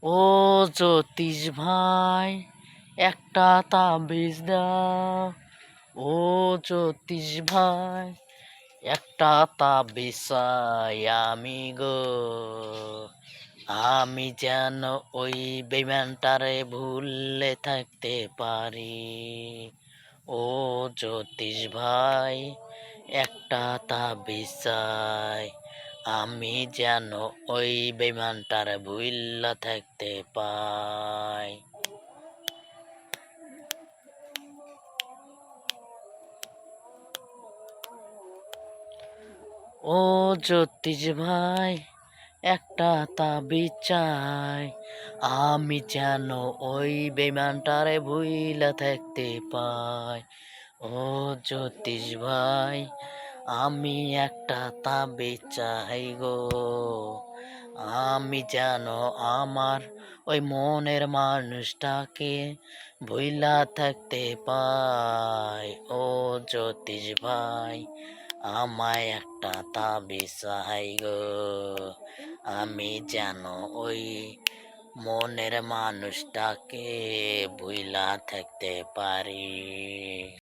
ও জ্যোতিষ ভাই, একটা তাবিজ দাও। ও জ্যোতিষ ভাই, একটা তাবিজ চাই আমি গো। আমি যেন ওই বেইমানটারে ভুলে থাকতে পারি। ও জ্যোতিষ ভাই, একটা তাবিজ চাই। আমি যেন ওই বেইমানটারে ভুইল্লা থাকতে পাই। ও জ্যোতিষ ভাই, একটা তাবিজ চাই। আমি যেন ওই বেইমানটারে ভুইলা থাকতে পাই। ও জ্যোতিষ ভাই, আমি একটা তাবিজ চাই গো। আমি যেন আমার ওই মনের মানুষটাকে ভুইলা থাকতে পাই। ও জ্যোতিষ ভাই, আমায় একটা তাবিজ চাই গো। আমি যেন ওই মনের মানুষটাকে ভুইলা থাকতে পারি।